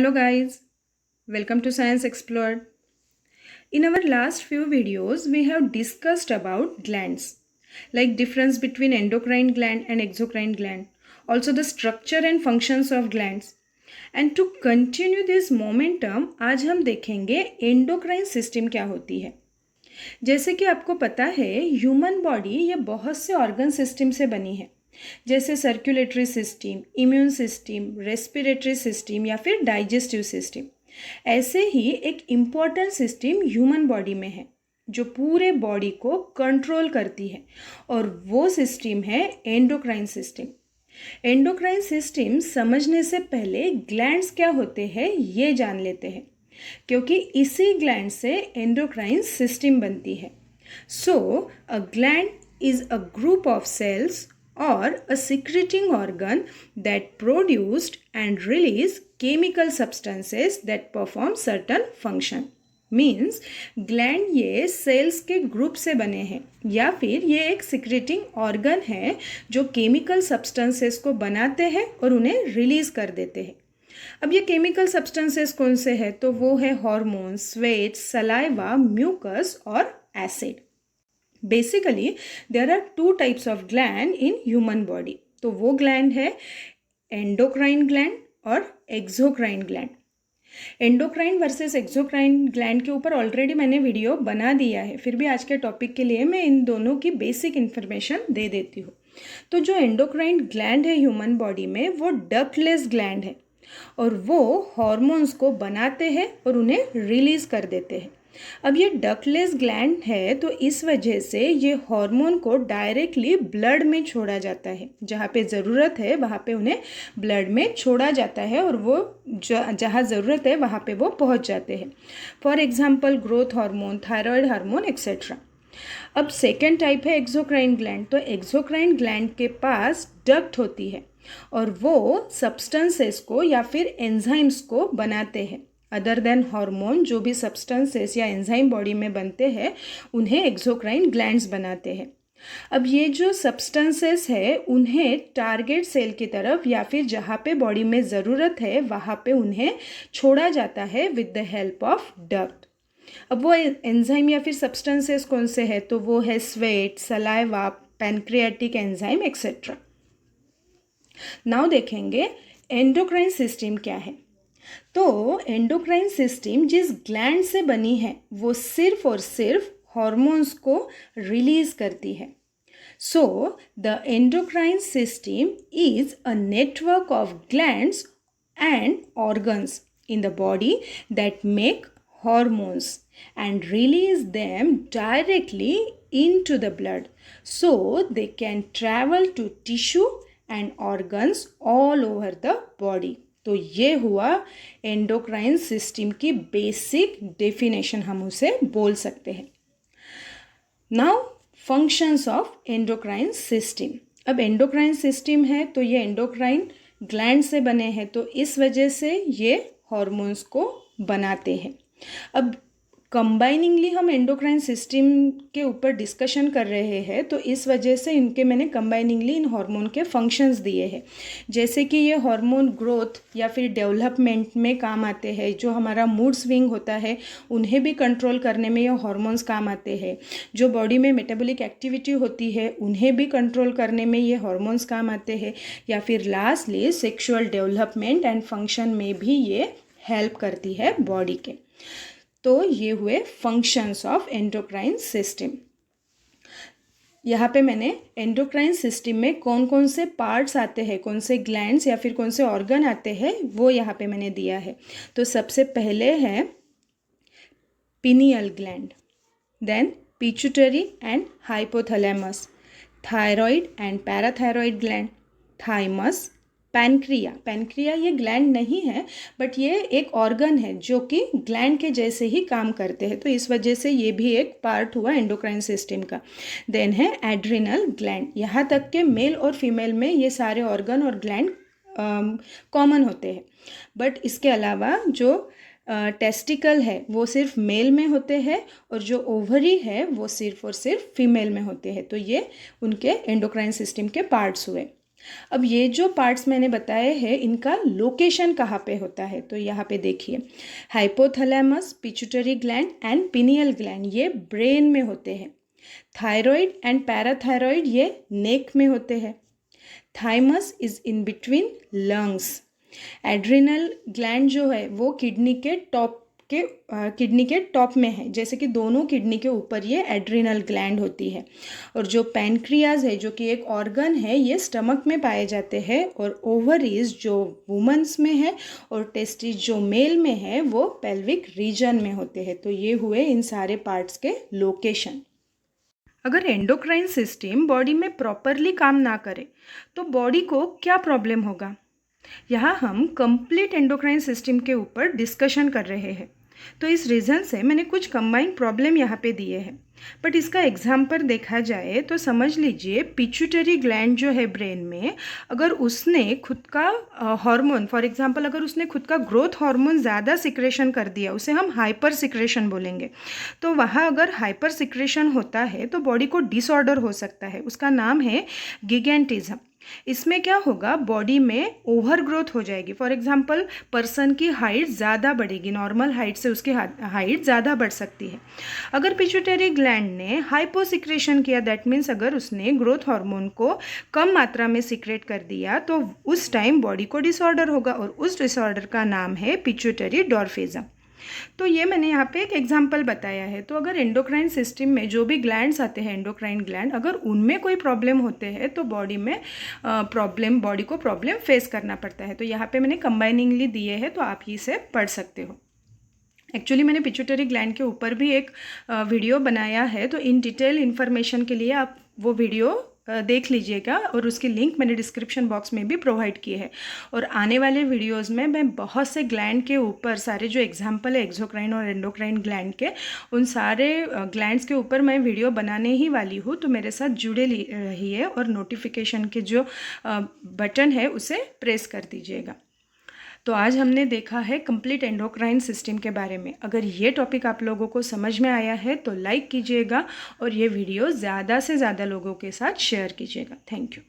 Hello guys, welcome to Science Explored. In our last few videos, we have discussed about glands, like difference between endocrine gland and exocrine gland, also the structure and functions of glands. And to continue this momentum, आज हम देखेंगे endocrine system क्या होती है। जैसे कि आपको पता है, ह्यूमन बॉडी ये बहुत से ऑर्गन सिस्टम से बनी है, जैसे circulatory system, immune system, respiratory system या फिर डाइजेस्टिव सिस्टम। ऐसे ही एक इम्पॉर्टेंट सिस्टम ह्यूमन बॉडी में है जो पूरे बॉडी को कंट्रोल करती है, और वो सिस्टम है एंडोक्राइन सिस्टम। एंडोक्राइन सिस्टम समझने से पहले ग्लैंड्स क्या होते हैं ये जान लेते हैं, क्योंकि इसी ग्लैंड से एंडोक्राइन सिस्टम बनती है। So a gland is a group of cells or a secreting organ that produced and release chemical substances that perform certain function. Means gland ये सेल्स के ग्रुप से बने हैं या फिर ये एक सिक्रेटिंग ऑर्गन है जो केमिकल सब्सटेंसेस को बनाते हैं और उन्हें रिलीज कर देते हैं। अब ये केमिकल सब्सटेंसेस कौन से हैं? तो वो है हार्मोन्स, स्वेट, सलाइवा, म्यूकस और acid. Basically there are two types of gland in human body. तो वो ग्लैंड है एंडोक्राइन ग्लैंड और exocrine gland. Endocrine versus exocrine gland के ऊपर ऑलरेडी मैंने वीडियो बना दिया है, फिर भी आज के टॉपिक के लिए मैं इन दोनों की बेसिक इन्फॉर्मेशन दे देती हूँ। तो जो एंडोक्राइन ग्लैंड है ह्यूमन बॉडी में, वो डक्टलेस ग्लैंड है और वो हार्मोन्स को बनाते हैं और उन्हें रिलीज कर देते हैं। अब ये डक्टलेस ग्लैंड है तो इस वजह से ये हार्मोन को डायरेक्टली ब्लड में छोड़ा जाता है। जहाँ पे ज़रूरत है वहाँ पे उन्हें ब्लड में छोड़ा जाता है और वो जहाँ ज़रूरत है वहाँ पे वो पहुँच जाते हैं। For example growth hormone, thyroid hormone etcetera. अब सेकेंड टाइप है एक्सोक्राइन ग्लैंड। तो एक्सोक्राइन ग्लैंड के पास डक्ट होती है और वो सब्सटेंसेस को या फिर एंजाइम्स को बनाते हैं। अदर देन हार्मोन जो भी सब्सटेंसेस या एंजाइम बॉडी में बनते हैं उन्हें एक्सोक्राइन ग्लैंड्स बनाते हैं। अब ये जो सब्सटेंसेस है उन्हें टारगेट सेल की तरफ या फिर जहाँ पे बॉडी में ज़रूरत है वहाँ पे उन्हें छोड़ा जाता है with the help of duct. अब वो एंजाइम या फिर सब्सटेंसेस कौन से है? तो वो है sweat, saliva, pancreatic enzyme etcetera. Now देखेंगे एंडोक्राइन सिस्टम क्या है। तो एंडोक्राइन सिस्टम जिस ग्लैंड से बनी है वो सिर्फ और सिर्फ हार्मोन्स को रिलीज करती है। So the endocrine system is a network of glands and organs in the body that make hormones and release them directly into the blood so they can travel to tissue and organs all over the body. तो ये हुआ endocrine system की basic definition, हम उसे बोल सकते हैं। Now functions of endocrine system. अब एंडोक्राइन सिस्टम है तो ये एंडोक्राइन ग्लैंड से बने हैं, तो इस वजह से ये हार्मोन्स को बनाते हैं। अब कंबाइनिंगली हम एंडोक्राइन सिस्टम के ऊपर डिस्कशन कर रहे हैं, तो इस वजह से इनके मैंने कंबाइनिंगली इन हार्मोन के फंक्शंस दिए हैं। जैसे कि ये हार्मोन ग्रोथ या फिर डेवलपमेंट में काम आते हैं, जो हमारा मूड स्विंग होता है उन्हें भी कंट्रोल करने में ये हार्मोन्स काम आते हैं, जो बॉडी में मेटाबॉलिक एक्टिविटी होती है उन्हें भी कंट्रोल करने में ये हार्मोन्स काम आते हैं, या फिर lastly sexual development and function में भी ये हेल्प करती है बॉडी के। तो ये हुए फंक्शंस ऑफ एंडोक्राइन सिस्टम। यहाँ पे मैंने एंडोक्राइन सिस्टम में कौन कौन से पार्ट्स आते हैं, कौन से ग्लैंड्स या फिर कौन से ऑर्गन आते हैं वो यहाँ पे मैंने दिया है। तो सबसे पहले है pineal gland, then pituitary and hypothalamus, thyroid and parathyroid gland, thymus, pancreas. Pancreas ये ग्लैंड नहीं है बट ये एक ऑर्गन है जो कि ग्लैंड के जैसे ही काम करते हैं, तो इस वजह से ये भी एक पार्ट हुआ एंडोक्राइन सिस्टम का। देन है एड्रिनल ग्लैंड। यहाँ तक के मेल और फीमेल में ये सारे ऑर्गन और ग्लैंड कॉमन होते हैं, बट इसके अलावा जो टेस्टिकल है वो सिर्फ मेल में होते हैं और जो ओवरी है वो सिर्फ और सिर्फ फीमेल में होते हैं। तो ये उनके एंडोक्राइन सिस्टम के पार्ट्स हुए। अब ये जो पार्ट्स मैंने बताए हैं इनका लोकेशन कहाँ पे होता है, तो यहाँ पे देखिए hypothalamus, pituitary gland and pineal gland ये ब्रेन में होते हैं। थायराइड एंड पैराथायराइड ये नेक में होते हैं। Thymus is in between lungs. Adrenal gland जो है वो किडनी के टॉप में है, जैसे कि दोनों किडनी के ऊपर ये एड्रिनल ग्लैंड होती है। और जो पैनक्रियाज है जो कि एक ऑर्गन है ये स्टमक में पाए जाते हैं। और ओवरीज जो वुमेन्स में है और टेस्टिस जो मेल में है वो पेल्विक रीजन में होते हैं। तो ये हुए इन सारे पार्ट्स के लोकेशन। अगर एंडोक्राइन सिस्टम बॉडी में प्रॉपरली काम ना करे तो बॉडी को क्या प्रॉब्लम होगा, यहाँ हम कंप्लीट एंडोक्राइन सिस्टम के ऊपर डिस्कशन कर रहे हैं। तो इस रीज़न से मैंने कुछ कंबाइंड प्रॉब्लम यहाँ पे दिए हैं। बट इसका एग्जाम्पल देखा जाए तो समझ लीजिए पिट्यूटरी ग्लैंड जो है ब्रेन में, अगर उसने खुद का हार्मोन, फॉर एग्जांपल अगर उसने खुद का ग्रोथ हार्मोन ज़्यादा सिक्रेशन कर दिया, उसे हम हाइपर सिक्रेशन बोलेंगे। तो वहाँ अगर हाइपर सिक्रेशन होता है तो बॉडी को डिसऑर्डर हो सकता है, उसका नाम है गिगेंटिज्म। इसमें क्या होगा, बॉडी में ओवर ग्रोथ हो जाएगी। फॉर एग्जांपल पर्सन की हाइट ज़्यादा बढ़ेगी, नॉर्मल हाइट से उसकी हाइट ज़्यादा बढ़ सकती है। अगर पिट्यूटरी ग्लैंड ने हाइपोसिक्रेशन किया, दैट मीन्स अगर उसने ग्रोथ हार्मोन को कम मात्रा में सिक्रेट कर दिया तो उस टाइम बॉडी को डिसऑर्डर होगा और उस डिसऑर्डर का नाम है पिट्यूटरी डॉर्फिज्म। तो ये मैंने यहाँ पे एक एग्जांपल बताया है। तो अगर एंडोक्राइन सिस्टम में जो भी ग्लैंड्स आते हैं एंडोक्राइन ग्लैंड, अगर उनमें कोई प्रॉब्लम होते हैं तो बॉडी को प्रॉब्लम फेस करना पड़ता है। तो यहाँ पे मैंने कंबाइनिंगली दिए हैं, तो आप इसे पढ़ सकते हो। एक्चुअली मैंने पिट्यूटरी ग्लैंड के ऊपर भी एक वीडियो बनाया है, तो इन डिटेल इन्फॉर्मेशन के लिए आप वो वीडियो देख लीजिएगा और उसकी लिंक मैंने डिस्क्रिप्शन बॉक्स में भी प्रोवाइड की है। और आने वाले वीडियोस में मैं बहुत से ग्लैंड के ऊपर सारे जो एग्जांपल है एक्सोक्राइन और एंडोक्राइन ग्लैंड के, उन सारे ग्लैंड्स के ऊपर मैं वीडियो बनाने ही वाली हूँ। तो मेरे साथ जुड़े रहिए और नोटिफिकेशन के जो बटन है उसे प्रेस कर दीजिएगा। तो आज हमने देखा है कंप्लीट एंडोक्राइन सिस्टम के बारे में। अगर ये टॉपिक आप लोगों को समझ में आया है तो लाइक कीजिएगा और ये वीडियो ज़्यादा से ज़्यादा लोगों के साथ शेयर कीजिएगा। Thank you.